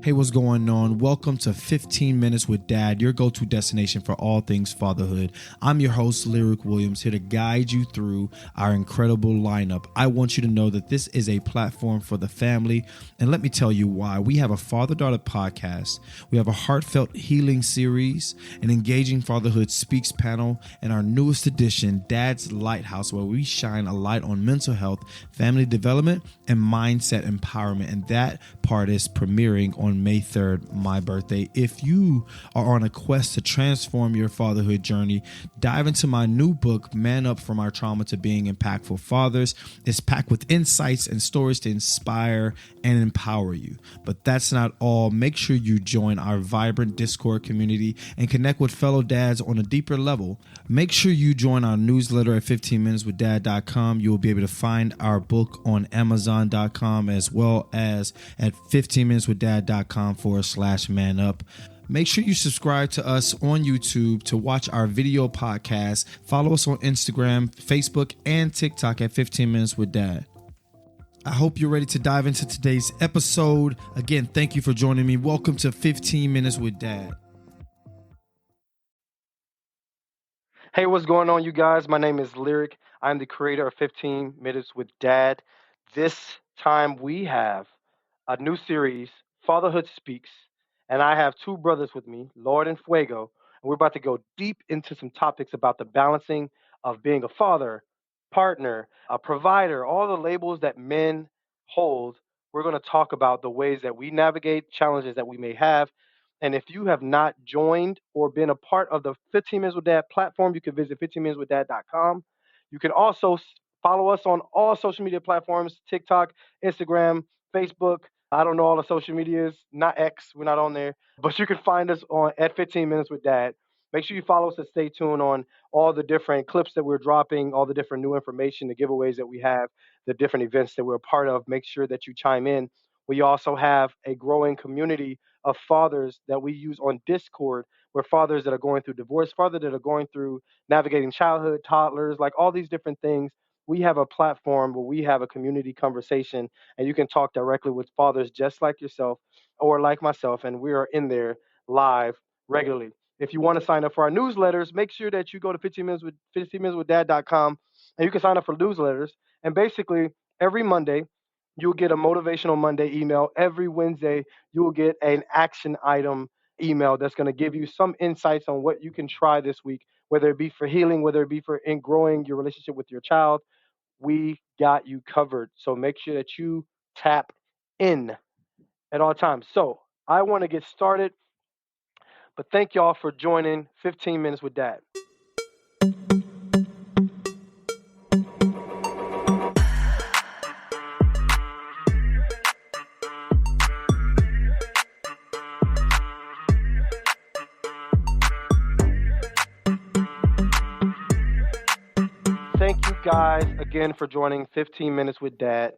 Hey, what's going on? Welcome to 15 Minutes with Dad, your go-to destination for all things fatherhood. I'm your host, Lirec Williams, here to guide you through our incredible lineup. I want you to know that this is a platform for the family, and let me tell you why. We have a father-daughter podcast, we have a heartfelt healing series, an engaging Fatherhood Speaks panel, and our newest edition, Dad's Lighthouse, where we shine a light on mental health, family development, and mindset empowerment, and that part is premiering on May 3rd, my birthday. If you are on a quest to transform your fatherhood journey, dive into my new book, Man Up From Our Trauma to Being Impactful Fathers. It's packed with insights and stories to inspire and empower you. But that's not all. Make sure you join our vibrant Discord community and connect with fellow dads on a deeper level. Make sure you join our newsletter at 15minuteswithdad.com. You will be able to find our book on amazon.com as well as at 15minuteswithdad.com/man up. Make sure you subscribe to us on YouTube to watch our video podcast. Follow us on Instagram, Facebook, and TikTok at 15 Minutes with Dad. I hope you're ready to dive into today's episode. Again, thank you for joining me. Welcome to 15 Minutes with Dad. Hey, what's going on, you guys? My name is Lirec. I'm the creator of 15 Minutes with Dad. This time we have a new series, Fatherhood Speaks, and I have two brothers with me, Lloyd and Fuego, and we're about to go deep into some topics about the balancing of being a father, partner, a provider, all the labels that men hold. We're going to talk about the ways that we navigate challenges that we may have. And if you have not joined or been a part of the 15 Minutes with Dad platform, you can visit 15minuteswithdad.com. You can also follow us on all social media platforms, TikTok, Instagram, Facebook. I don't know all the social medias, not X, we're not on there, but you can find us on at 15 Minutes with Dad. Make sure you follow us and stay tuned on all the different clips that we're dropping, all the different new information, the giveaways that we have, the different events that we're a part of. Make sure that you chime in. We also have a growing community of fathers that we use on Discord, where fathers that are going through divorce, fathers that are going through navigating childhood, toddlers, like all these different things. We have a platform where we have a community conversation, and you can talk directly with fathers just like yourself or like myself, and we are in there live regularly. If you want to sign up for our newsletters, make sure that you go to 15minuteswithdad.com, and you can sign up for newsletters. And basically, every Monday, you'll get a motivational Monday email. Every Wednesday, you will get an action item email that's going to give you some insights on what you can try this week, whether it be for healing, whether it be for in growing your relationship with your child. We got you covered. So make sure that you tap in at all times. So I want to get started, but thank y'all for joining 15 Minutes with Dad. Thank you guys again for joining 15 Minutes with Dad.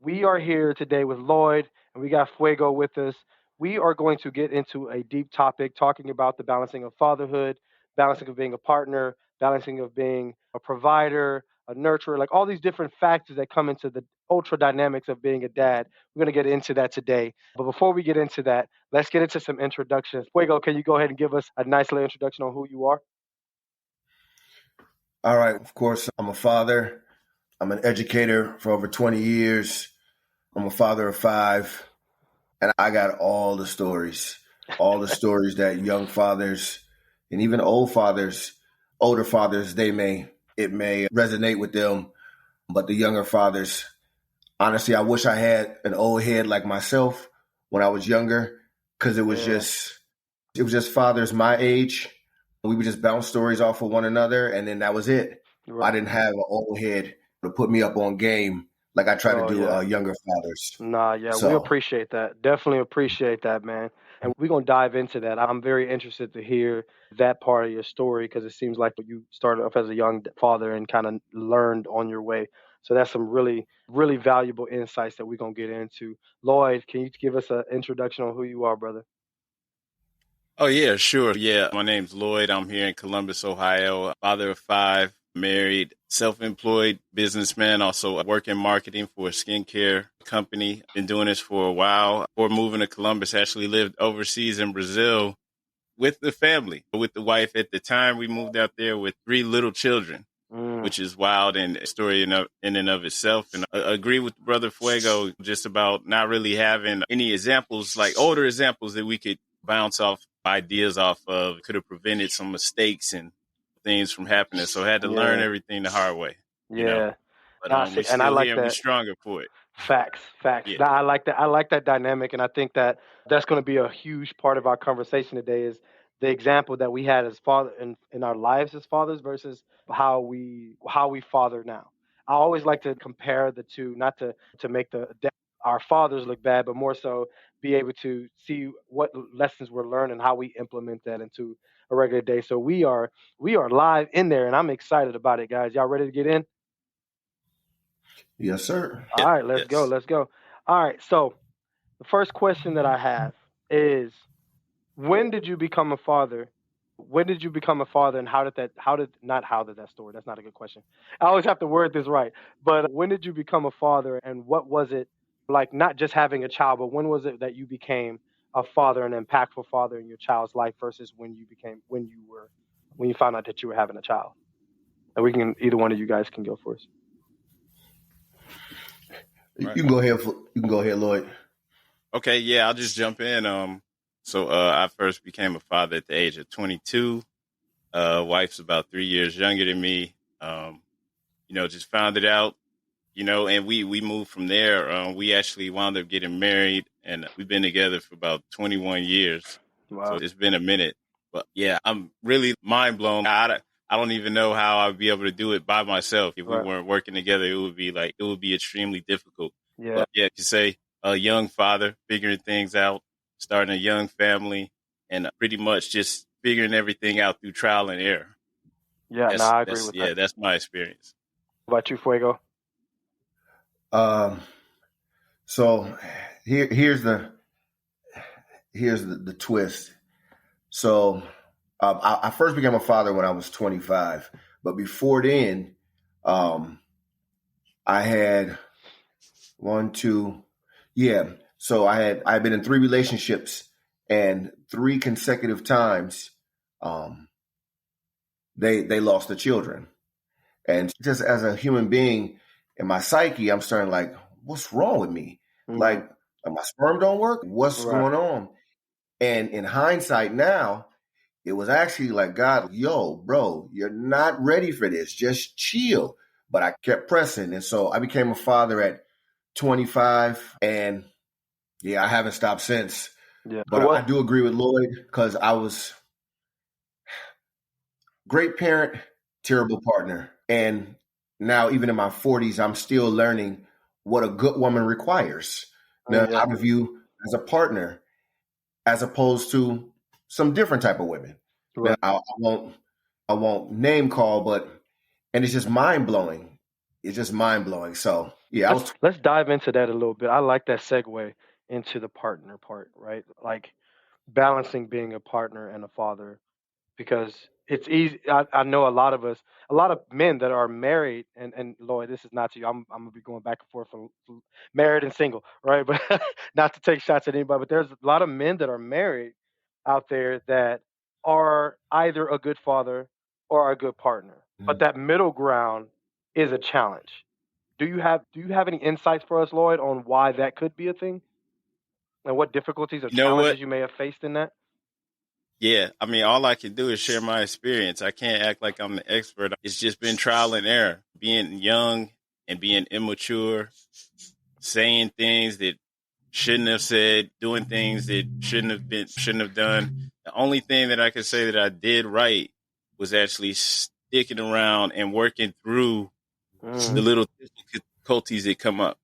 We are here today with Lloyd, and we got Fuego with us. We are going to get into a deep topic talking about the balancing of fatherhood, balancing of being a partner, balancing of being a provider, a nurturer, like all these different factors that come into the ultra dynamics of being a dad. We're going to get into that today. But before we get into that, let's get into some introductions. Fuego, can you go ahead and give us a nice little introduction on who you are? All right. Of course, I'm a father. I'm an educator for over 20 years. I'm a father of 5, and I got all the stories that young fathers and even older fathers, it may resonate with them. But the younger fathers, honestly, I wish I had an old head like myself when I was younger, because it was just fathers my age. We would just bounce stories off of one another, and then that was it. Right. I didn't have an old head to put me up on game like I try to do younger fathers. We appreciate that. Definitely appreciate that, man. And we're going to dive into that. I'm very interested to hear that part of your story, because it seems like you started off as a young father and kind of learned on your way. So that's some really, really valuable insights that we're going to get into. Lloyd, can you give us an introduction on who you are, brother? Oh, yeah, sure. Yeah, my name's Lloyd. I'm here in Columbus, Ohio, father of 5. married, self-employed businessman, also work in marketing for a skincare company. Been doing this for a while. Before moving to Columbus, actually lived overseas in Brazil with the family, with the wife. At the time, we moved out there with 3 little children, which is wild and a story in and of itself. And I agree with Brother Fuego just about not really having any examples, like older examples that we could bounce off ideas off of. Could have prevented some mistakes and things from happening. So I had to learn everything the hard way, Yeah. But Nah, see, we and I still like here and we that. stronger for it. Facts. Yeah. Nah, I like that. I like that dynamic, and I think that that's going to be a huge part of our conversation today. Is the example that we had as father in our lives as fathers versus how we father now. I always like to compare the two, not to make our fathers look bad, but more so be able to see what lessons we're learning and how we implement that into a regular day. So we are live in there, and I'm excited about it, guys. Y'all ready to get in? Yes, sir. All right, let's go. Yes. Let's go. All right, so the first question that I have is, when did you become a father? When did you become a father, and how did that story? That's not a good question. I always have to word this right. But when did you become a father, and what was it like, not just having a child, but when was it that you became a father, an impactful father in your child's life versus when you found out that you were having a child? And either one of you guys can go first. You can go ahead. You can go ahead, Lloyd. Okay, yeah, I'll just jump in. So I first became a father at the age of 22. Wife's about 3 years younger than me. Just found it out, and we moved from there. We actually wound up getting married, and we've been together for about 21 years. So Wow. it's been a minute. But yeah, I'm really mind blown. I don't even know how I'd be able to do it by myself. If we Right. weren't working together, it would be extremely difficult. Yeah. But yeah, to say a young father, figuring things out, starting a young family, and pretty much just figuring everything out through trial and error. Yeah. No, I agree with that. That's my experience. What about you, Fuego? So here's the twist. So I first became a father when I was 25, but before then, I had So I've been in 3 relationships, and 3 consecutive times, they lost the children. And just as a human being, in my psyche, I'm starting like, what's wrong with me? Mhm. Like my sperm don't work? What's Right. going on? And in hindsight now, it was actually like, God, yo, bro, you're not ready for this. Just chill. But I kept pressing. And so I became a father at 25. And yeah, I haven't stopped since. Yeah. But I do agree with Lloyd, because I was great parent, terrible partner. And now, even in my 40s, I'm still learning what a good woman requires. Now, Yeah. how to view as a partner, as opposed to some different type of women. Right. Now, I won't name call, and it's just mind blowing. It's just mind blowing. So yeah, Let's dive into that a little bit. I like that segue into the partner part, right? Like balancing being a partner and a father, because it's easy. I know a lot of men that are married, and Lloyd, this is not to you. I'm gonna be going back and forth from married and single, right? But not to take shots at anybody, but there's a lot of men that are married out there that are either a good father or a good partner, but that middle ground is a challenge. Do you have any insights for us, Lloyd, on why that could be a thing, and what difficulties or You know challenges what? you may have faced in that? Yeah, I mean, all I can do is share my experience. I can't act like I'm the expert. It's just been trial and error. Being young and being immature, saying things that shouldn't have said, doing things that shouldn't have done. The only thing that I can say that I did right was actually sticking around and working through the little difficulties that come up.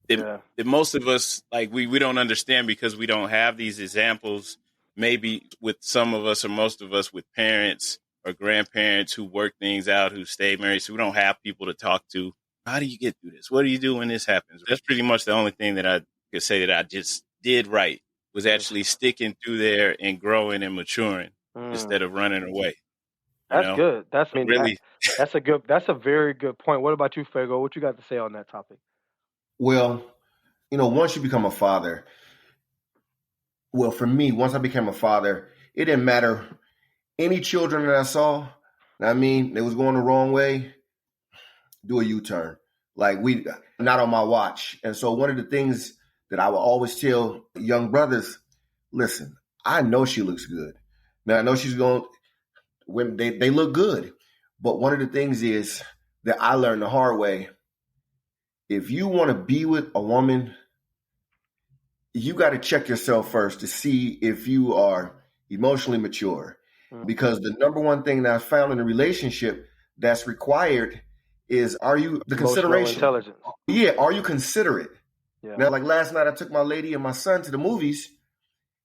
That most of us, like, we don't understand because we don't have these examples. Maybe with some of us or most of us with parents or grandparents who work things out, who stay married. So we don't have people to talk to. How do you get through this? What do you do when this happens? That's pretty much the only thing that I could say that I just did right, was actually sticking through there and growing and maturing instead of running away. That's good. Really, That's a very good point. What about you, Fuego? What you got to say on that topic? Well, once you become a father, well, for me, once I became a father, it didn't matter any children that I saw. I mean, they was going the wrong way. Do a U-turn. Like not on my watch. And so one of the things that I will always tell young brothers, listen, I know she looks good. Now I know she's going when they look good. But one of the things is that I learned the hard way. If you want to be with a woman, you got to check yourself first to see if you are emotionally mature. Because the number one thing that I found in a relationship that's required is, are you the consideration? Intelligence. Yeah, are you considerate? Yeah. Now, like last night, I took my lady and my son to the movies,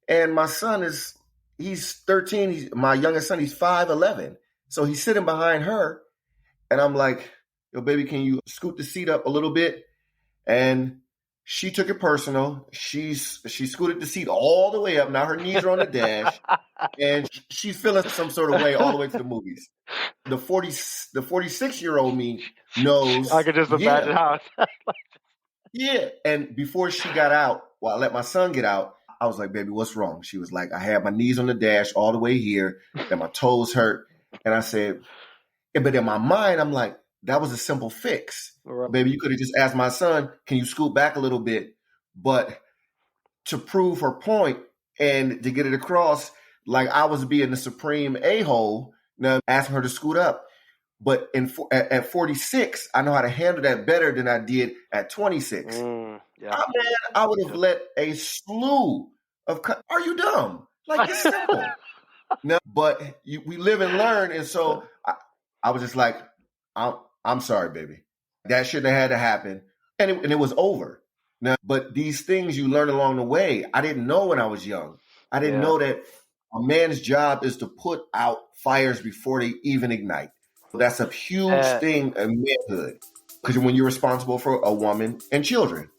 and my son he's 13. My youngest son, he's 5'11". So he's sitting behind her, and I'm like, yo, baby, can you scoot the seat up a little bit? And she took it personal. She scooted the seat all the way up. Now her knees are on the dash, and she's feeling some sort of way all the way to the movies. The 46-year-old me knows. I could just imagine how. Yeah, and before she got out, I let my son get out. I was like, baby, what's wrong? She was like, I had my knees on the dash all the way here, and my toes hurt. And I said, yeah, but in my mind, I'm like, that was a simple fix. Right. Baby, you could have just asked my son, can you scoot back a little bit? But to prove her point and to get it across, like I was being the supreme a-hole, now asking her to scoot up. But at 46, I know how to handle that better than I did at 26. I would have let a slew of. Are you dumb? Like, it's simple. No, but we live and learn, and so I was just like, I'm sorry, baby. That shouldn't have had to happen, and it was over. Now, but these things you learn along the way, I didn't know when I was young. I didn't know that a man's job is to put out fires before they even ignite. That's a huge thing in manhood, because when you're responsible for a woman and children.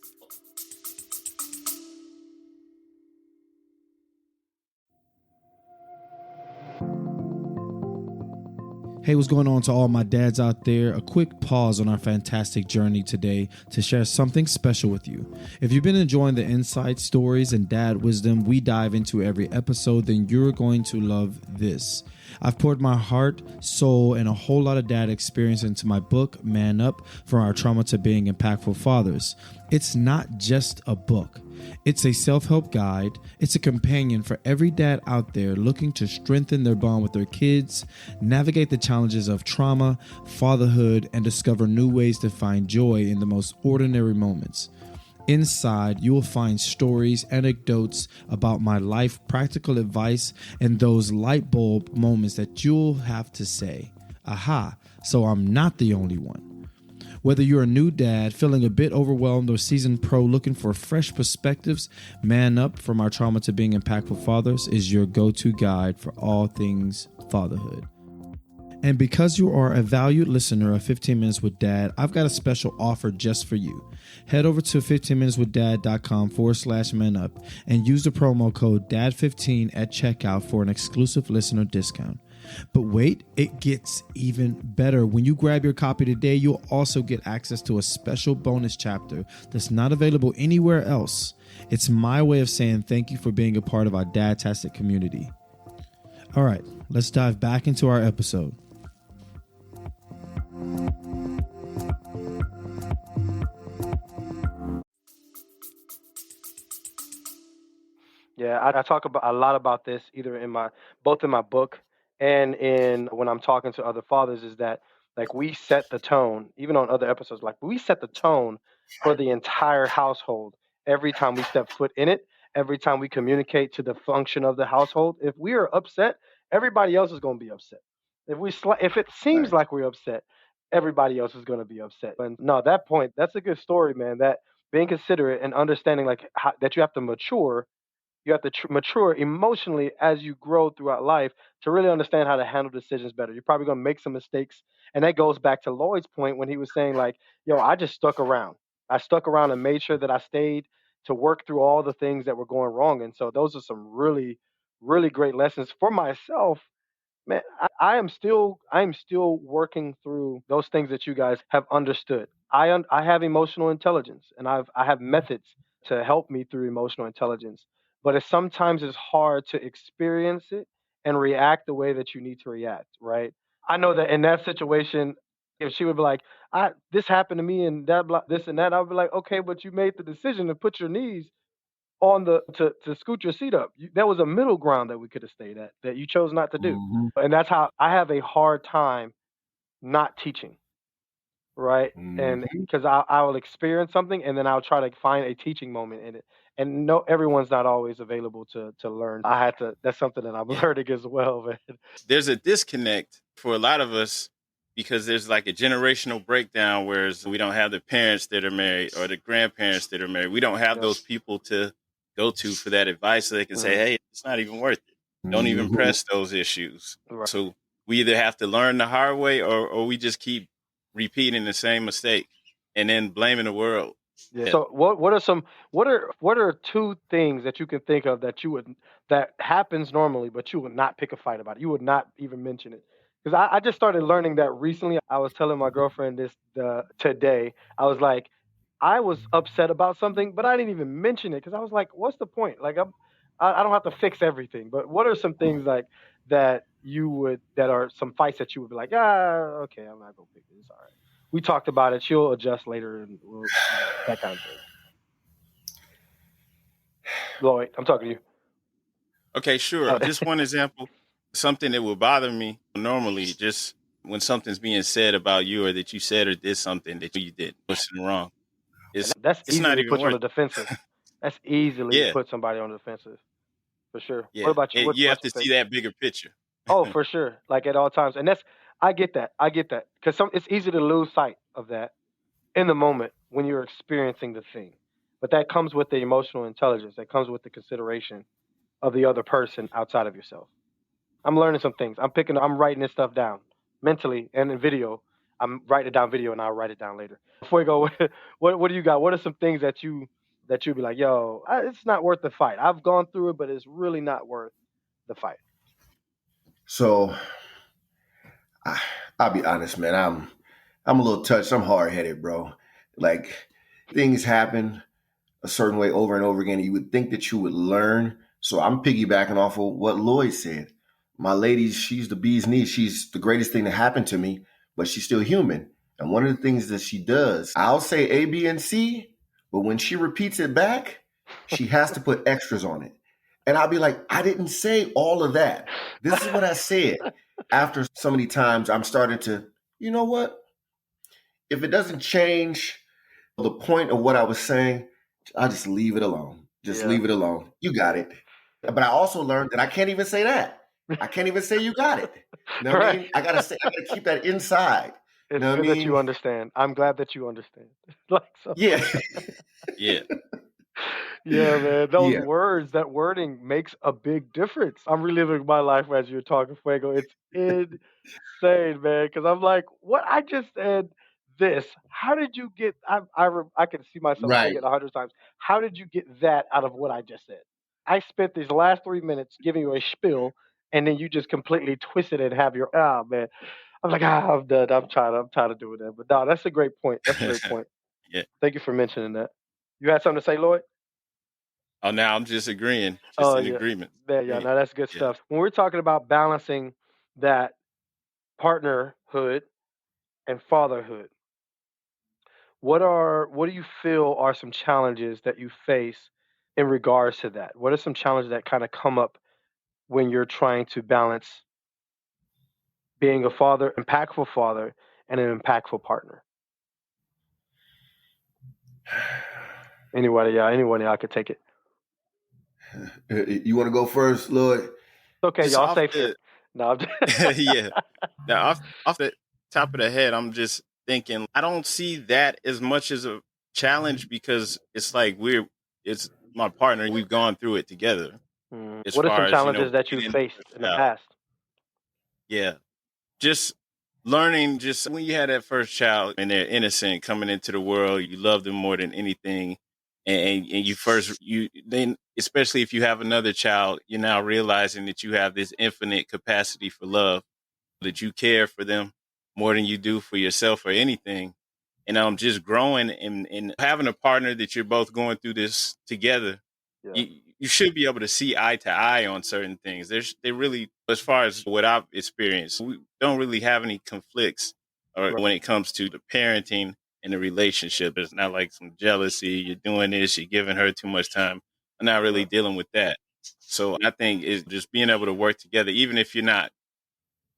Hey, what's going on to all my dads out there? A quick pause on our fantastic journey today to share something special with you. If you've been enjoying the insight stories and dad wisdom we dive into every episode, then you're going to love this. I've poured my heart, soul, and a whole lot of dad experience into my book, Man Up, From Our Trauma to Being Impactful Fathers. It's not just a book. It's a self-help guide. It's a companion for every dad out there looking to strengthen their bond with their kids, navigate the challenges of trauma, fatherhood, and discover new ways to find joy in the most ordinary moments. Inside, you will find stories, anecdotes about my life, practical advice, and those light bulb moments that you'll have to say, aha, so I'm not the only one. Whether you're a new dad, feeling a bit overwhelmed, or seasoned pro looking for fresh perspectives, Man Up, From Our Trauma to Being Impactful Fathers is your go-to guide for all things fatherhood. And because you are a valued listener of 15 Minutes with Dad, I've got a special offer just for you. Head over to 15minuteswithdad.com/manup and use the promo code DAD15 at checkout for an exclusive listener discount. But wait, it gets even better. When you grab your copy today, you'll also get access to a special bonus chapter that's not available anywhere else. It's my way of saying thank you for being a part of our Dadtastic community. All right, let's dive back into our episode. Yeah, I talk about a lot about this either both in my book and in when I'm talking to other fathers, is that like we set the tone, even on other episodes, like we set the tone for the entire household every time we step foot in it, every time we communicate to the function of the household. If we are upset, everybody else is going to be upset. If it seems like we're upset, everybody else is going to be upset. And no, at that point, that's a good story, man. That being considerate and understanding like that you have to mature. You have to mature emotionally as you grow throughout life to really understand how to handle decisions better. You're probably going to make some mistakes. And that goes back to Lloyd's point when he was saying, like, yo, I just stuck around. I stuck around and made sure that I stayed to work through all the things that were going wrong. And so those are some really, really great lessons for myself Man, I am still working through those things that you guys have understood. I have emotional intelligence, and I have methods to help me through emotional intelligence. But sometimes it's hard to experience it and react the way that you need to react, right? I know that in that situation, if she would be like, "I this happened to me and that blah, this and that," I'll be like, "Okay, but you made the decision to put your knees on the to scoot your seat up. There was a middle ground that we could have stayed at that you chose not to do." Mm-hmm. And that's how I have a hard time not teaching, right? And Mm-hmm. because I will experience something and then I'll try to find a teaching moment in it. And no, everyone's not always available to learn. I had to. That's something that I'm Yeah. learning as well, man. There's a disconnect for a lot of us because there's like a generational breakdown, whereas we don't have the parents that are married or the grandparents that are married. We don't have Yeah. those people to go to for that advice so they can say, Mhm. hey, it's not even worth it. Don't even Mm-hmm. press those issues. Right. So we either have to learn the hard way or we just keep repeating the same mistake and then blaming the world. Yeah. Yeah. So what are two things that you can think of that you would that happens normally, but you would not pick a fight about it. You would not even mention it. Because I just started learning that recently. I was telling my girlfriend this today. I was like, I was upset about something, but I didn't even mention it because I was like, what's the point? Like I don't have to fix everything. But what are some things like that are some fights that you would be like, okay, I'm not gonna pick it. It's all right. We talked about it. She'll adjust later, and that kind of thing. Lloyd, I'm talking to you. Okay, sure. Oh, Just one example. Something that would bother me normally, just when something's being said about you or that you said or did something that you did, was wrong. and It's that's it's not easily even put you on worth the defensive. That's easily to Yeah, put somebody on the defensive, for sure. What yeah. about you? And you have What's to your see take? that bigger picture. Oh, for sure. Like at all times, and that's I get that. I get that because it's easy to lose sight of that in the moment when you're experiencing the thing, but that comes with the emotional intelligence. That comes with the consideration of the other person outside of yourself. I'm learning some things. I'm writing this stuff down mentally and in video. I'm writing it down video and I'll write it down later. Before we go, what do you got? What are some things that you'd be like, yo, it's not worth the fight. I've gone through it, but it's really not worth the fight. So I'll be honest, man. I'm a little touched. I'm hard headed, bro. Like things happen a certain way over and over again. You would think that you would learn. So I'm piggybacking off of what Lloyd said. My lady, she's the bee's knees. She's the greatest thing that happened to me, but she's still human. And one of the things that she does, I'll say A, B, and C, but when she repeats it back, she has to put extras on it. And I'll be like, I didn't say all of that. This is what I said. After so many times, I'm starting to, you know what? If it doesn't change the point of what I was saying, I just leave it alone. Just Yeah. leave it alone. You got it. But I also learned that I can't even say that. I can't even say you got it. You know what I Right. mean? I gotta keep that inside. You It's know what I good that you mean? understand. I'm glad that you understand. Like so. Yeah. Yeah. Yeah, man. Those Yeah. words, that wording makes a big difference. I'm reliving my life as you're talking, Fuego. It's insane, man. Because I'm like, what? I just said this. How did you get? I can see myself saying Right. it 100 times. How did you get that out of what I just said? I spent these last 3 minutes giving you a spiel, and then you just completely twist it and have your man. I'm like, I'm done. I'm tired of doing that. But no, that's a great point. That's a great point. Yeah. Thank you for mentioning that. You had something to say, Lloyd? Oh, now I'm just agreeing, just Oh in yeah, agreement. there, yeah. Agreeing. No, that's good Yeah. stuff. When we're talking about balancing that partnerhood and fatherhood, what do you feel are some challenges that you face in regards to that? What are some challenges that kind of come up when you're trying to balance being a father, impactful father, and an impactful partner? Anyone, y'all could take it. You want to go first, Lloyd? It's okay, Just y'all off safe here. the No, yeah. Now off the top of the head, I'm just thinking I don't see that as much as a challenge because it's like it's my partner. We've gone through it together as What are some far as, challenges that you being in the faced first in the child. past? Yeah. Just learning just when you had that first child and they're innocent coming into the world, you love them more than anything. and you then, especially if you have another child, you're now realizing that you have this infinite capacity for love, that you care for them more than you do for yourself or anything. And just growing and having a partner that you're both going through this together. Yeah. You should be able to see eye to eye on certain things. They really, as far as what I've experienced, we don't really have any conflicts or Right. when it comes to the parenting and the relationship. It's not like some jealousy. You're doing this, you're giving her too much time. I'm not really Right. dealing with that. So I think it's just being able to work together, even if you're not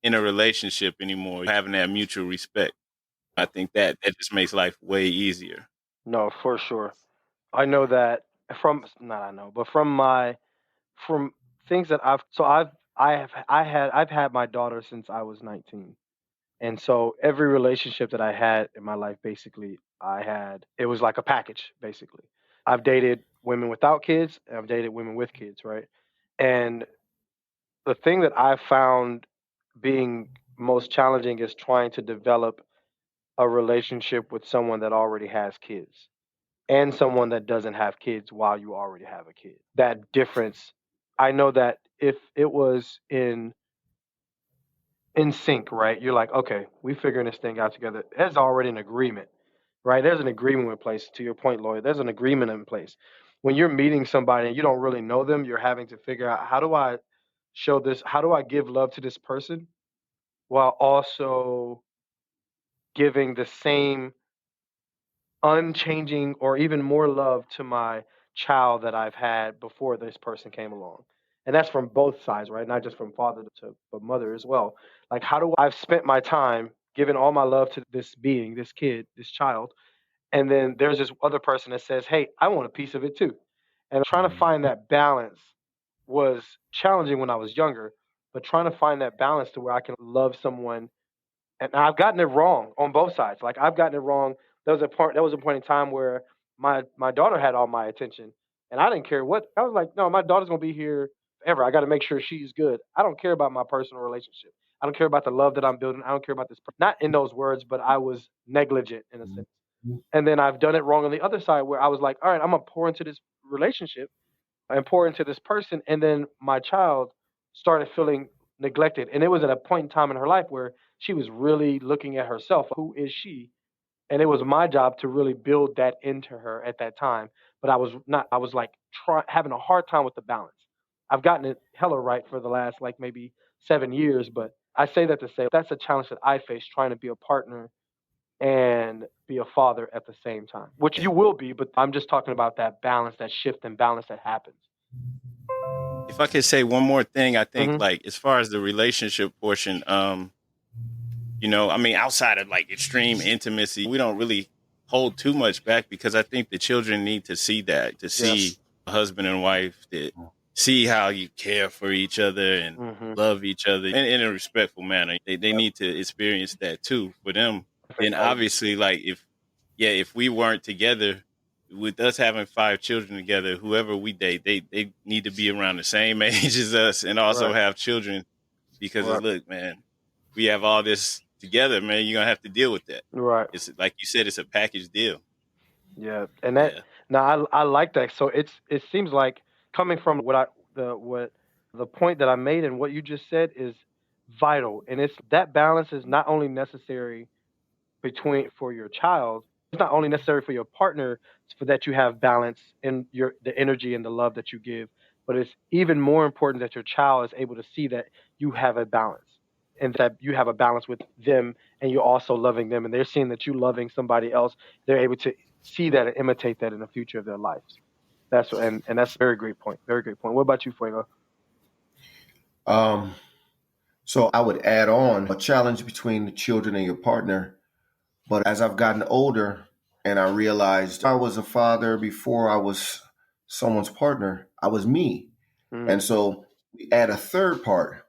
in a relationship anymore, having that mutual respect. I think that just makes life way easier. No, for sure. I know that from not I know, but from things that I've had my daughter since I was 19. And so every relationship that I had in my life, basically, it was like a package, basically. I've dated women without kids, and I've dated women with kids, right? And the thing that I found being most challenging is trying to develop a relationship with someone that already has kids and someone that doesn't have kids while you already have a kid. That difference, I know that if it was in sync, right? You're like, okay, we figuring this thing out together. There's already an agreement, right? There's an agreement in place. To your point, Lloyd, there's an agreement in place. When you're meeting somebody and you don't really know them, you're having to figure out, how do I show this? How do I give love to this person while also giving the same unchanging or even more love to my child that I've had before this person came along? And that's from both sides, right? Not just from father to but mother as well. Like, how do I've spent my time giving all my love to this being, this kid, this child, and then there's this other person that says, "Hey, I want a piece of it too." And trying to find that balance was challenging when I was younger, but trying to find that balance to where I can love someone, and I've gotten it wrong on both sides. Like, I've gotten it wrong. There was a point in time where my daughter had all my attention, and I didn't care what. I was like, no, my daughter's gonna be here forever. I got to make sure she's good. I don't care about my personal relationship. I don't care about the love that I'm building. I don't care about this. Not in those words, but I was negligent in a sense. And then I've done it wrong on the other side where I was like, all right, I'm gonna pour into this relationship and pour into this person, and then my child started feeling neglected. And it was at a point in time in her life where she was really looking at herself. Who is she? And it was my job to really build that into her at that time. But I was not. I was like having a hard time with the balance. I've gotten it hella right for the last like maybe 7 years, but I say that to say that's a challenge that I face trying to be a partner and be a father at the same time, which you will be, but I'm just talking about that balance, that shift and balance that happens. If I could say one more thing, I think Hmm. like as far as the relationship portion, I mean, outside of like extreme intimacy, we don't really hold too much back because I think the children need to see that, to Yeah. see a husband and wife, that see how you care for each other and Hmm. love each other in a respectful manner. They need to experience that too for them. Then Totally. obviously, like if we weren't together, with us having 5 children together, whoever we date, they need to be around the same age as us and also Right. have children because Right. look, man, we have all this together, man. You're gonna have to deal with that. Right. It's like you said, it's a package deal. Yeah. And that Yeah. now I like that. So it seems like coming from what the point that I made and what you just said is vital. And it's that balance is not only necessary between for your child. It's not only necessary for your partner for that you have balance in the energy and the love that you give, but it's even more important that your child is able to see that you have a balance and that you have a balance with them and you're also loving them and they're seeing that you loving somebody else. They're able to see that and imitate that in the future of their lives. And that's a very great point. Very great point. What about you, Fuego? Um, so I would add on a challenge between the children and your partner. But as I've gotten older and I realized I was a father before I was someone's partner, I was me. Mm, And so we add a third part.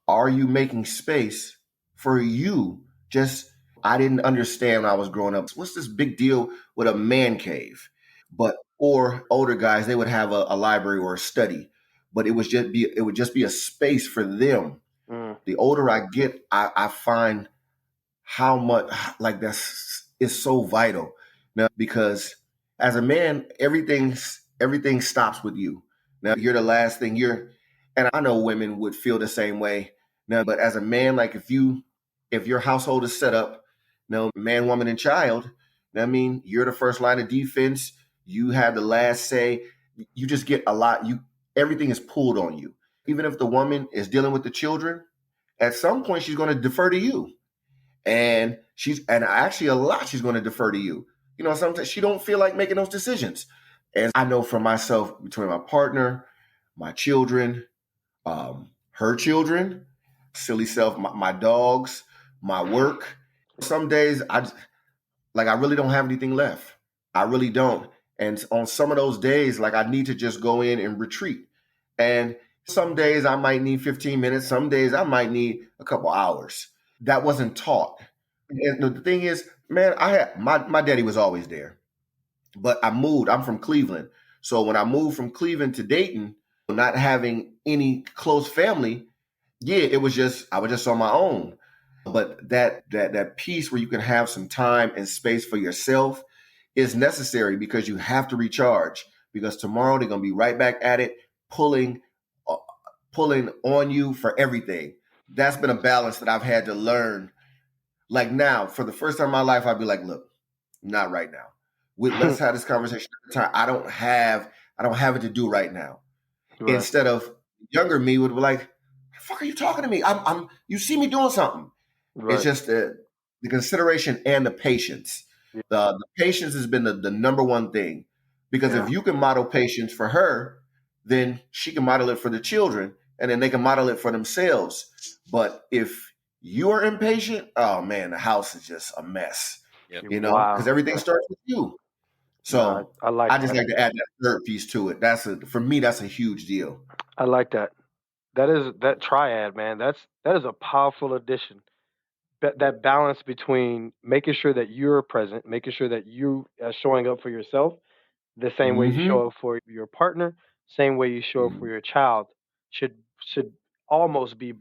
Are you making space for you? Just, I didn't understand when I was growing up. What's this big deal with a man cave? But, or older guys, they would have a library or a study, but it would just be a space for them. mm, The older I get, I find how much like that's is so vital now because As a man, everything stops with you. Now you're the last thing and I know women would feel the same way. Now, but as a man, like if your household is set up, man, woman, and child, I mean, you're the first line of defense. You have the last say. You just get a lot. Everything is pulled on you. Even if the woman is dealing with the children, at some point she's going to defer to you. And actually a lot she's going to defer to you. Sometimes she don't feel like making those decisions. And I know for myself, between my partner, my children, her children, silly self, my dogs, my work. Some days I really don't have anything left. I really don't. And on some of those days, I need to just go in and retreat. And some days I might need 15 minutes. Some days I might need a couple hours. That wasn't taught. And the thing is, man, I had my daddy was always there. But I moved. I'm from Cleveland. So when I moved from Cleveland to Dayton, not having any close family, I was just on my own. But that piece where you can have some time and space for yourself is necessary, because you have to recharge, because tomorrow they're going to be right back at it, pulling on you for everything. That's been a balance that I've had to learn. Like now, for the first time in my life, I'd be like, look, not right now. Let's have this conversation at the time. I don't have it to do right now. Right. Instead of younger me would be like, the fuck are you talking to me? You see me doing something. Right. It's just the consideration and the patience. Yeah. The patience has been the number one thing, because if you can model patience for her, then she can model it for the children, and then they can model it for themselves. But if you are impatient, oh man, the house is just a mess. Yep. Because everything starts with you. So I just like to add that third piece to it. For me, that's a huge deal. I like that. That triad, man. That is a powerful addition. That balance between making sure that you're present, making sure that you are showing up for yourself, the same way you show up for your partner, same way you show up for your child, should almost be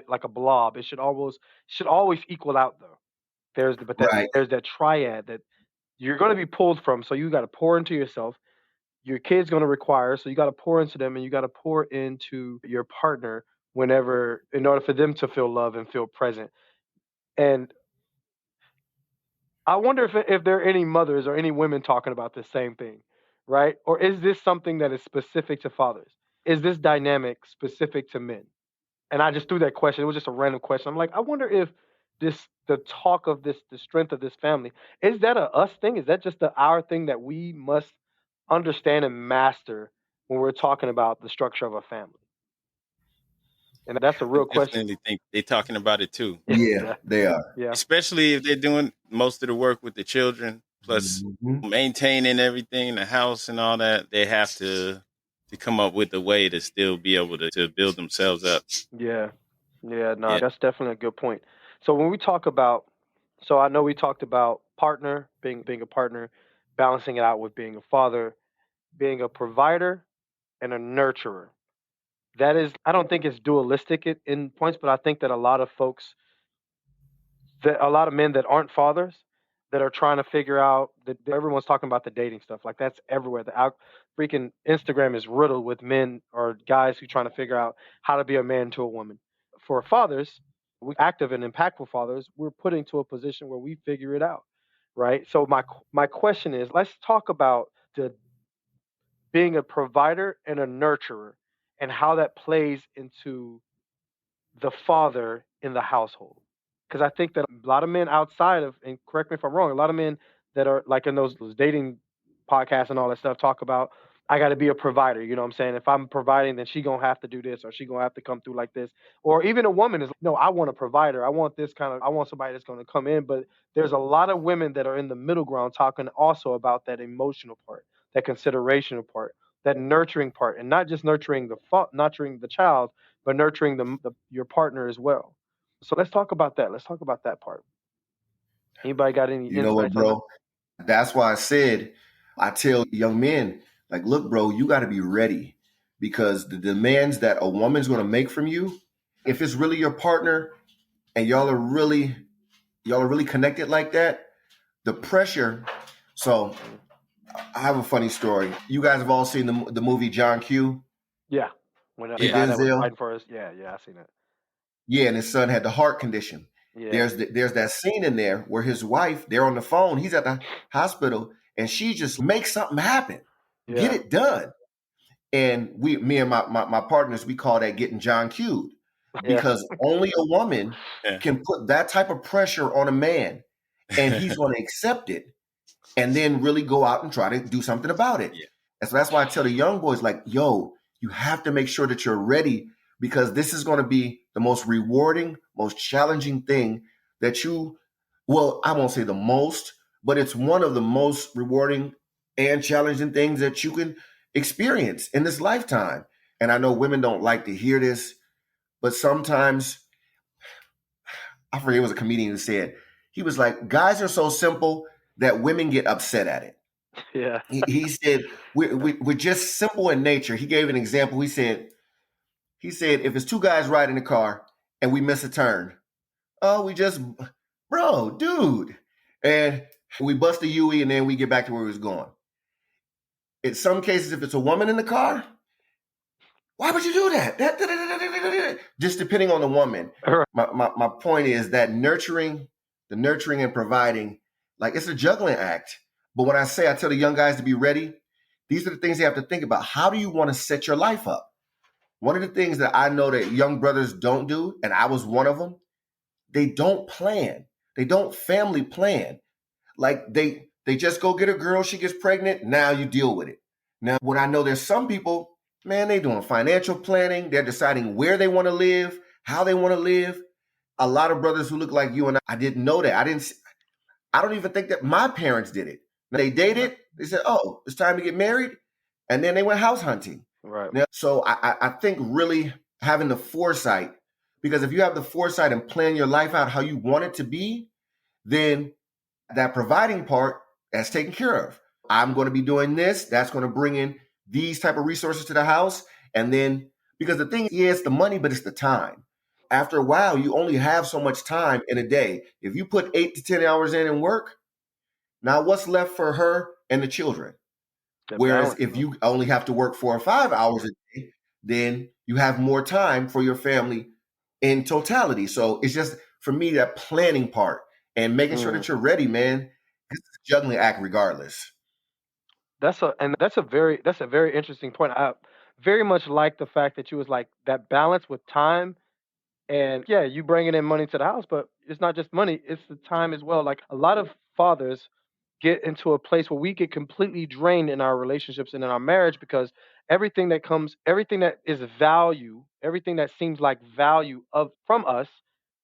like a blob. It should always equal out though. There's that triad that you're going to be pulled from, so you got to pour into yourself. Your kid's going to require, so you got to pour into them, and you got to pour into your partner in order for them to feel love and feel present. And I wonder if there are any mothers or any women talking about the same thing, right? Or is this something that is specific to fathers? Is this dynamic specific to men? And I just threw that question. It was just a random question. I'm like, I wonder if the talk of the strength of this family, is that a us thing? Is that just our thing that we must understand and master when we're talking about the structure of a family? And that's a real question. I definitely think they're talking about it too. Yeah, they are. Yeah. Especially if they're doing most of the work with the children, plus maintaining everything in the house and all that. They have to come up with a way to still be able to build themselves up. Yeah. That's definitely a good point. So when we talk about, I know we talked about partner, being a partner, balancing it out with being a father, being a provider, and a nurturer. That is, I don't think it's dualistic in points, but I think that a lot of men that aren't fathers, that are trying to figure out, that everyone's talking about the dating stuff. Like, that's everywhere. Freaking Instagram is riddled with men or guys who trying to figure out how to be a man to a woman. For fathers, we active and impactful fathers, we're put into a position where we figure it out, right? So my question is, let's talk about being a provider and a nurturer, and how that plays into the father in the household. Because I think that a lot of men outside of, and correct me if I'm wrong, a lot of men that are like in those dating podcasts and all that stuff talk about, I got to be a provider. You know what I'm saying? If I'm providing, then she going to have to do this, or she going to have to come through like this. Or even a woman is like, no, I want a provider. I want somebody that's going to come in. But there's a lot of women that are in the middle ground talking also about that emotional part, that consideration part, that nurturing part, and not just nurturing the child, but nurturing your partner as well. So let's talk about that. Let's talk about that part. Anybody got any insights? You know what, bro? That's why I tell young men, like, look, bro, you got to be ready, because the demands that a woman's going to make from you, if it's really your partner and y'all are really connected like that, the pressure. So I have a funny story. You guys have all seen the movie John Q. Yeah. When the With guy that was Denzel. fighting for us. Yeah, I seen it. Yeah, and his son had the heart condition. Yeah. There's that scene in there where his wife, they're on the phone, he's at the hospital, and she just makes something happen, get Yeah. it done. And me and my partners, we call that getting John Q'd, Yeah. because only a woman Yeah. can put that type of pressure on a man, and he's going to accept it and then really go out and try to do something about it. Yeah. And so that's why I tell the young boys, like, yo, you have to make sure that you're ready, because this is going to be the most rewarding, most challenging thing that I won't say the most, but it's one of the most rewarding and challenging things that you can experience in this lifetime. And I know women don't like to hear this, but sometimes, I forget, it was a comedian who said, he was like, guys are so simple that women get upset at it. Yeah. He said, we're just simple in nature. He gave an example. He said, if it's two guys riding a car and we miss a turn, we just, bro, dude. And we bust a UE and then we get back to where we was going. In some cases, if it's a woman in the car, why would you do that? Just depending on the woman. Right. My point is that the nurturing and providing, like, it's a juggling act. But when I tell the young guys to be ready, these are the things they have to think about. How do you want to set your life up? One of the things that I know that young brothers don't do, and I was one of them, they don't plan. They don't family plan. Like, they just go get a girl, she gets pregnant, now you deal with it. Now, when I know there's some people, man, they doing financial planning, they're deciding where they want to live, how they want to live. A lot of brothers who look like you and I didn't know that. I don't even think that my parents did it. They dated, they said, oh, it's time to get married, and then they went house hunting. Right. Now, so I think really having the foresight, because if you have the foresight and plan your life out how you want it to be, then that providing part, that's taken care of. I'm going to be doing this. That's going to bring in these type of resources to the house. And then, because the thing is, yeah, it's the money, but it's the time. After a while, you only have so much time in a day. If you put 8 to 10 hours in and work, now what's left for her and the children? Whereas if you only have to work 4 or 5 hours a day, then you have more time for your family in totality. So it's just, for me, that planning part and making sure that you're ready, man. It's a juggling act regardless. That's a very interesting point. I very much like the fact that you was like that balance with time. And yeah, you bringing in money to the house, but it's not just money, it's the time as well. Like a lot of fathers get into a place where we get completely drained in our relationships and in our marriage because everything that is value, everything that seems like value of from us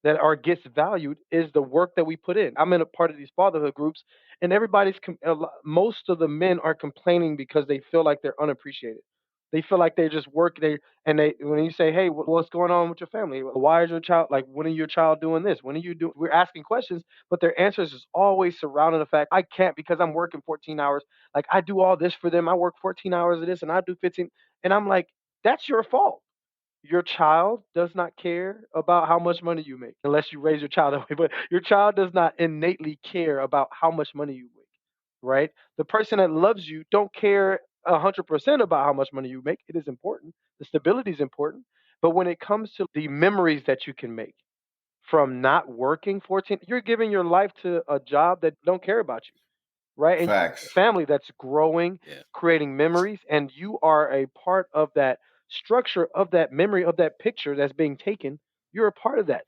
that or gets valued is the work that we put in. I'm in a part of these fatherhood groups, and most of the men are complaining because they feel like they're unappreciated. They feel like they just work. They when you say, "Hey, what's going on with your family? Why is your child like? When are your child doing this? When are you doing?" We're asking questions, but their answers is always surrounding the fact, "I can't because I'm working 14 hours. Like I do all this for them. I work 14 hours of this, and I do 15." And I'm like, "That's your fault. Your child does not care about how much money you make, unless you raise your child that way. But your child does not innately care about how much money you make, right? The person that loves you don't care 100% about how much money you make. It is important. The stability is important. But when it comes to the memories that you can make from not working 14, you're giving your life to a job that don't care about you, right? And Facts. family that's growing, Yeah. creating memories, and you are a part of that structure of that memory of that picture that's being taken. You're a part of that.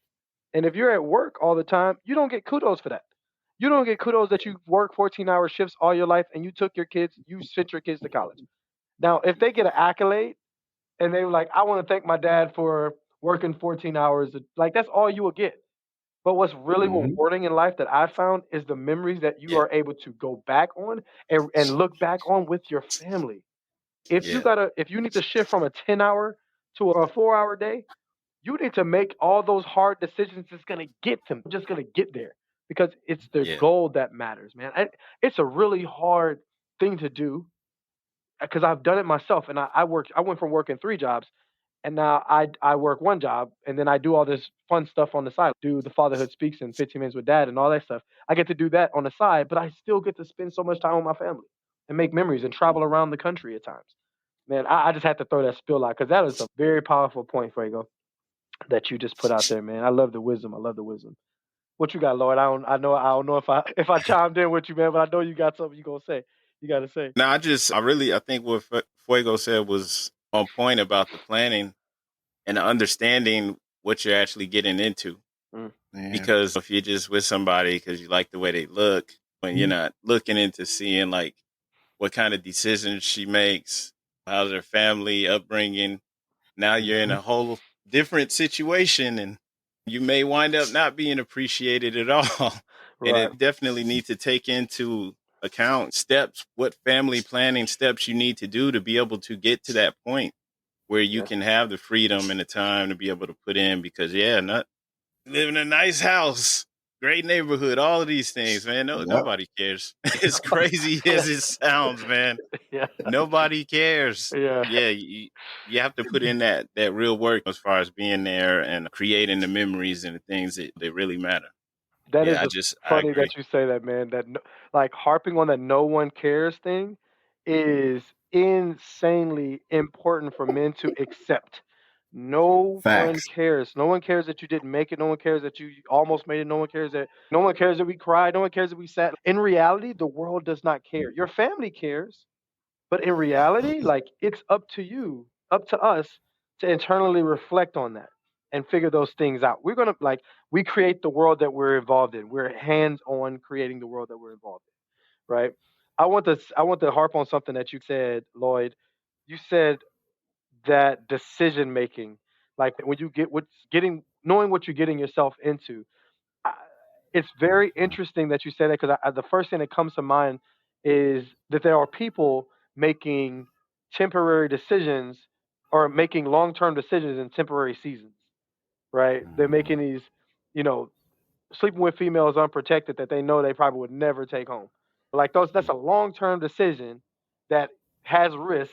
And if you're at work all the time, you don't get kudos for that. You don't get kudos that you work 14-hour shifts all your life and you sent your kids to college. Now, if they get an accolade and they were like, I want to thank my dad for working 14 hours, like that's all you will get. But what's really rewarding in life that I found is the memories that you Yeah. are able to go back on and look back on with your family. Yeah. If you need to shift from a 10-hour to a 4-hour day, you need to make all those hard decisions that's gonna get them, just gonna get there. Because it's the Yeah. goal that matters, man. It's a really hard thing to do because I've done it myself and I went from working 3 jobs and now I work 1 job and then I do all this fun stuff on the side. Do the Fatherhood Speaks in 15 minutes with dad and all that stuff. I get to do that on the side, but I still get to spend so much time with my family. and make memories and travel around the country at times. Man, I just had to throw that spill out because that is a very powerful point, Fuego, that you just put out there, man. I love the wisdom. I love the wisdom. What you got, Lloyd? I don't know if I chimed in with you, man, but I know you got something you gonna say. You gotta say. No, I think what Fuego said was on point about the planning and understanding what you're actually getting into. Mm. Yeah. Because if you're just with somebody because you like the way they look, when you're not looking into seeing like what kind of decisions she makes, how's her family upbringing, now you're in a whole different situation and you may wind up not being appreciated at all. And Right. it definitely needs to take into account steps, what family planning steps you need to do to be able to get to that point where you Yes. can have the freedom and the time to be able to put in because not live in a nice house, great neighborhood, all of these things, man. Yep. Nobody cares. As crazy as it sounds, man. Yeah. Nobody cares. Yeah. Yeah, you have to put in that real work as far as being there and creating the memories and the things that really matter. That is Yeah, I funny agree. that you say that, man. That like harping on that no one cares thing is insanely important for men to accept. No one Facts. cares. No one cares that you didn't make it. No one cares that you almost made it. No one cares that we cried. No one cares that we sat. In reality, the world does not care. Your family cares. But in reality, like it's up to you, up to us to internally reflect on that and figure those things out. We're gonna like we create the world that we're involved in. We're hands on creating the world that we're involved in, right? I want to harp on something that you said, Lloyd. You said that decision making, like when you get what's getting knowing what you're getting yourself into. I, it's very interesting that you say that because the first thing that comes to mind is that there are people making temporary decisions or making long-term decisions in temporary seasons, right? They're making these, you know, sleeping with females unprotected that they know they probably would never take home. Like that's a long-term decision that has risk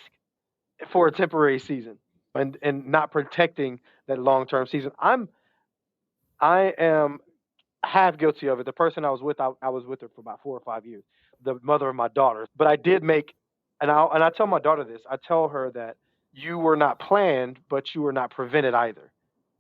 for a temporary season and not protecting that long-term season. I am half guilty of it. The person I was with, I was with her for about 4 or 5 years, the mother of my daughters. But I did make, and I tell my daughter this. I tell her that you were not planned, but you were not prevented either.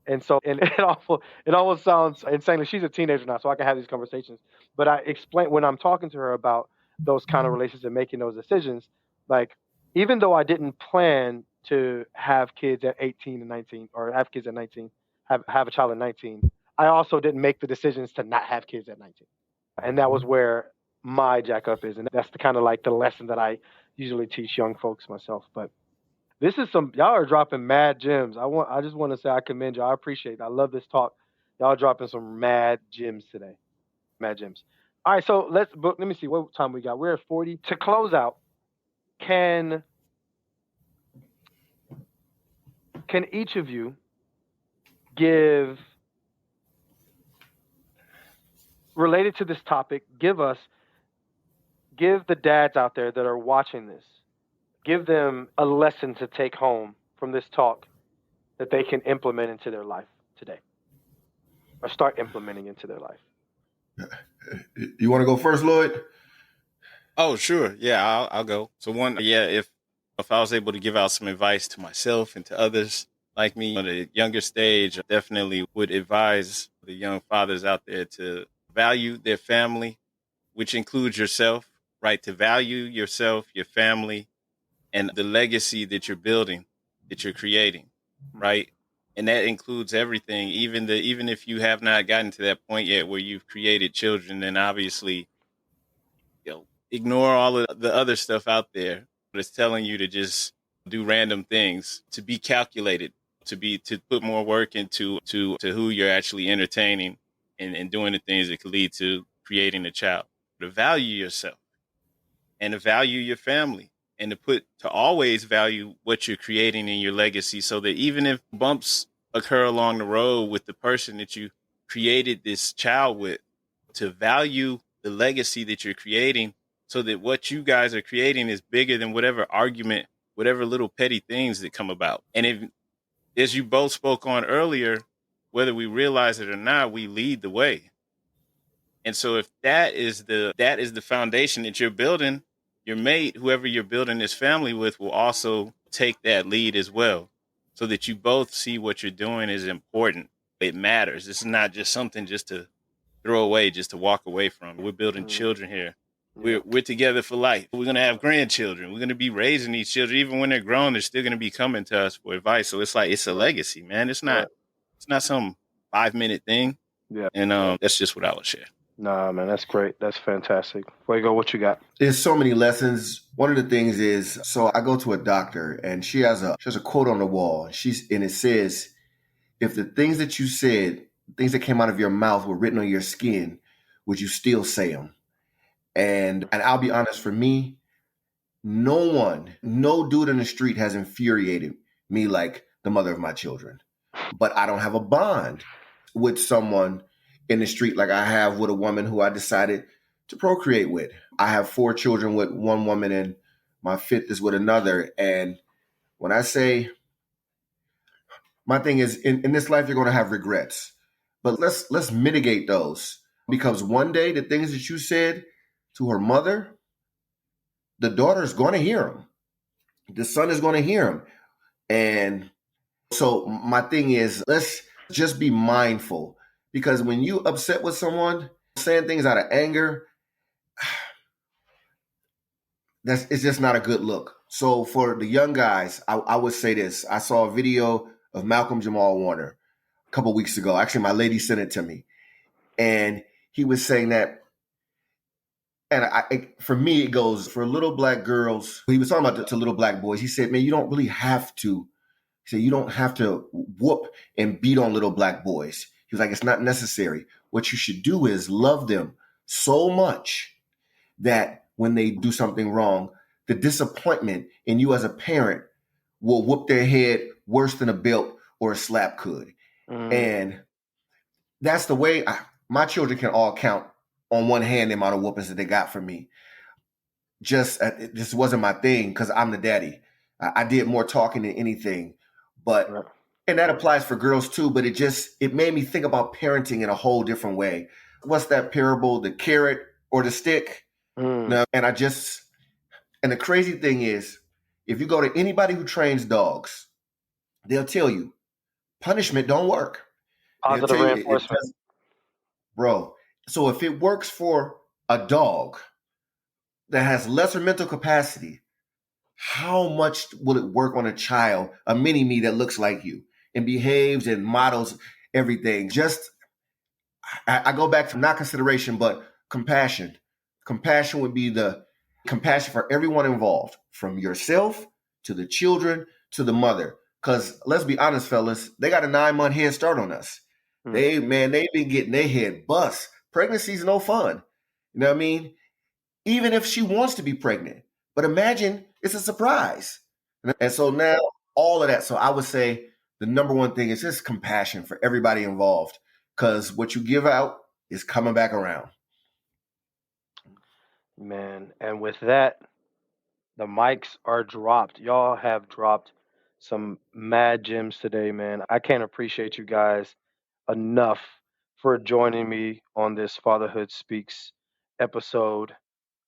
And so, and it almost sounds insane. She's a teenager now, so I can have these conversations. But I explain when I'm talking to her about those kind of relationships and making those decisions, like even though I didn't plan to have kids at 18 and 19, or have kids at 19, have a child at 19, I also didn't make the decisions to not have kids at 19. And that was where my jack up is, and that's the kind of like the lesson that I usually teach young folks myself. But this is y'all are dropping mad gems. I just want to say I commend you. I appreciate it. I love this talk. Y'all dropping some mad gems today. Mad gems. All right, so let me see what time we got. We're at 40. To close out, can each of you give related to this topic, give the dads out there that are watching this, give them a lesson to take home from this talk that they can implement into their life today or start implementing into their life. You want to go first, Lloyd? Oh, sure. Yeah, I'll go. So if I was able to give out some advice to myself and to others like me at a younger stage, I definitely would advise the young fathers out there to value their family, which includes yourself, right? To value yourself, your family, and the legacy that you're building, that you're creating, right? And that includes everything, even if you have not gotten to that point yet where you've created children, then obviously, ignore all of the other stuff out there that's telling you to just do random things, to be calculated, to put more work into to who you're actually entertaining and doing the things that could lead to creating a child. To value yourself and to value your family and to always value what you're creating in your legacy so that even if bumps occur along the road with the person that you created this child with, to value the legacy that you're creating so that what you guys are creating is bigger than whatever argument, whatever little petty things that come about. And if, as you both spoke on earlier, whether we realize it or not, we lead the way. And so if that is the foundation that you're building, your mate, whoever you're building this family with, will also take that lead as well, so that you both see what you're doing is important. It matters. This is not just something just to throw away, just to walk away from. We're building children here. We're together for life. We're gonna have grandchildren. We're gonna be raising these children. Even when they're grown, they're still gonna be coming to us for advice. So it's like it's a legacy, man. It's not some 5-minute thing. Yeah. And that's just what I would share. Nah, man, that's great. That's fantastic. Fuego, what you got? There's so many lessons. One of the things is, so I go to a doctor and she has a quote on the wall. And it says, if the things that you said, things that came out of your mouth were written on your skin, would you still say them? And I'll be honest, for me, no dude in the street has infuriated me like the mother of my children. But I don't have a bond with someone in the street like I have with a woman who I decided to procreate with. I have 4 children with one woman and my 5th is with another. And when I say, my thing is, in this life, you're going to have regrets. But let's mitigate those. Because one day, the things that you said to her mother, the daughter is going to hear them. The son is going to hear them. And so my thing is, let's just be mindful. Because when you upset with someone, saying things out of anger, it's just not a good look. So for the young guys, I would say this. I saw a video of Malcolm Jamal Warner a couple weeks ago. Actually, my lady sent it to me. And he was saying that, and for me, it goes, for little black girls, he was talking about to little black boys. He said, man, you don't really have to. He said, you don't have to whoop and beat on little black boys. He was like, it's not necessary. What you should do is love them so much that when they do something wrong, the disappointment in you as a parent will whoop their head worse than a belt or a slap could. And that's the way my children can all count on one hand the amount of whoopings that they got from me. This wasn't my thing because I'm the daddy. I did more talking than anything. But and that applies for girls too, but it made me think about parenting in a whole different way. What's that parable, the carrot or the stick? No, and the crazy thing is, if you go to anybody who trains dogs, they'll tell you punishment don't work. Positive reinforcement. Bro, so if it works for a dog that has lesser mental capacity, how much will it work on a child, a mini-me that looks like you and behaves and models everything? I go back to not consideration, but compassion. Compassion would be the compassion for everyone involved, from yourself to the children to the mother. Because let's be honest, fellas, they got a 9-month head start on us. They've been getting their head bust. Pregnancy's no fun. You know what I mean? Even if she wants to be pregnant. But imagine it's a surprise. And so now all of that. So I would say the number one thing is just compassion for everybody involved. Because what you give out is coming back around. Man, and with that, the mics are dropped. Y'all have dropped some mad gems today, man. I can't appreciate you guys enough for joining me on this Fatherhood Speaks episode.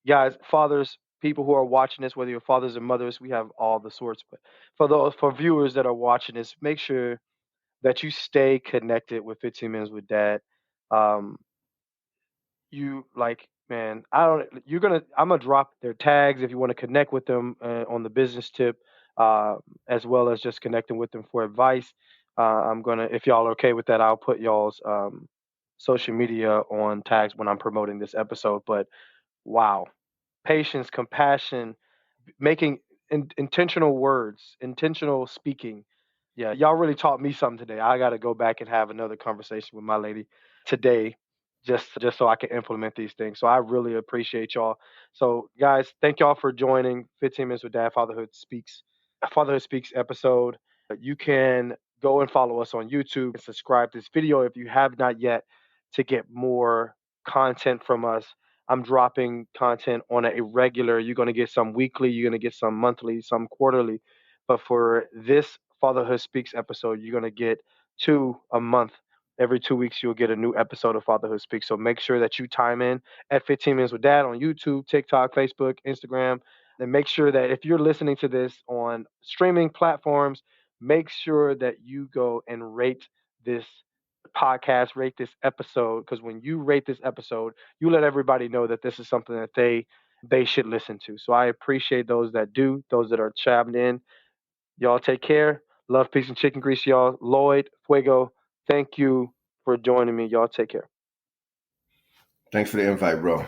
Guys, fathers, people who are watching this, whether you're fathers or mothers, we have all the sorts. But for viewers that are watching this, make sure that you stay connected with 15 Minutes with Dad. Um, you like, man, I'm gonna drop their tags if you want to connect with them on the business tip, as well as just connecting with them for advice. I'm gonna, if y'all are okay with that, I'll put y'all's social media on tags when I'm promoting this episode. But wow, patience, compassion, making intentional words, intentional speaking. Yeah, y'all really taught me something today. I got to go back and have another conversation with my lady today, just so I can implement these things. So I really appreciate y'all. So guys, thank y'all for joining 15 Minutes with Dad Fatherhood Speaks episode. You can go and follow us on YouTube and subscribe to this video if you have not yet to get more content from us. I'm dropping content on a regular. You're going to get some weekly, you're going to get some monthly, some quarterly. But for this Fatherhood Speaks episode, you're going to get 2 a month. Every 2 weeks, you'll get a new episode of Fatherhood Speaks. So make sure that you time in at 15 Minutes with Dad on YouTube, TikTok, Facebook, Instagram. And make sure that if you're listening to this on streaming platforms, make sure that you go and rate this podcast, rate this episode. Because when you rate this episode, you let everybody know that this is something that they should listen to. So I appreciate those that do, those that are chimed in. Y'all take care. Love, peace, and chicken grease, y'all. Lloyd, Fuego, thank you for joining me. Y'all take care. Thanks for the invite, bro.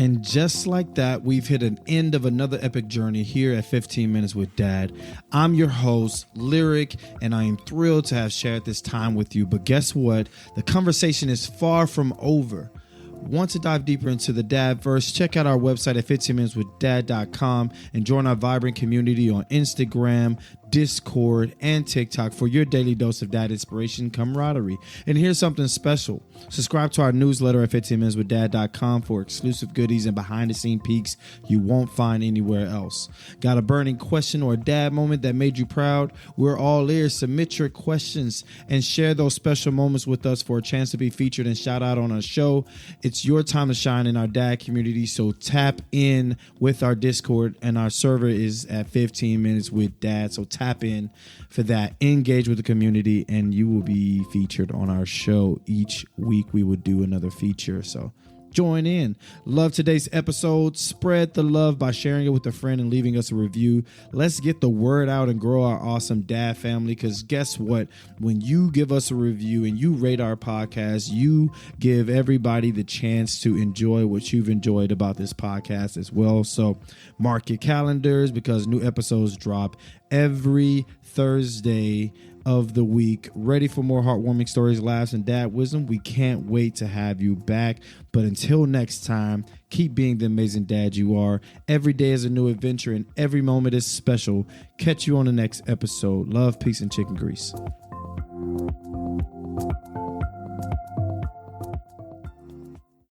And just like that, we've hit an end of another epic journey here at 15 Minutes with Dad. I'm your host, Lirec, and I am thrilled to have shared this time with you. But guess what? The conversation is far from over. Want to dive deeper into the Dadverse? Check out our website at 15minuteswithdad.com and join our vibrant community on Instagram, Discord, and TikTok for your daily dose of dad inspiration, camaraderie. And here's something special. Subscribe to our newsletter at 15minuteswithdad.com for exclusive goodies and behind-the-scene peeks you won't find anywhere else. Got a burning question or a dad moment that made you proud? We're all ears. Submit your questions and share those special moments with us for a chance to be featured and shout out on our show. It's your time to shine in our dad community, so tap in with our Discord, and our server is at 15 Minutes with Dad. So tap in for that, engage with the community, and you will be featured on our show. Each week we will do another feature, so join in. Love today's episode. Spread the love by sharing it with a friend and leaving us a review. Let's get the word out and grow our awesome dad family, because guess what? When you give us a review and you rate our podcast, you give everybody the chance to enjoy what you've enjoyed about this podcast as well. So mark your calendars, because new episodes drop every Thursday of the week. Ready for more heartwarming stories, laughs, and dad wisdom? We can't wait to have you back. But until next time, keep being the amazing dad you are. Every day is a new adventure and every moment is special. Catch you on the next episode. Love, peace, and chicken grease.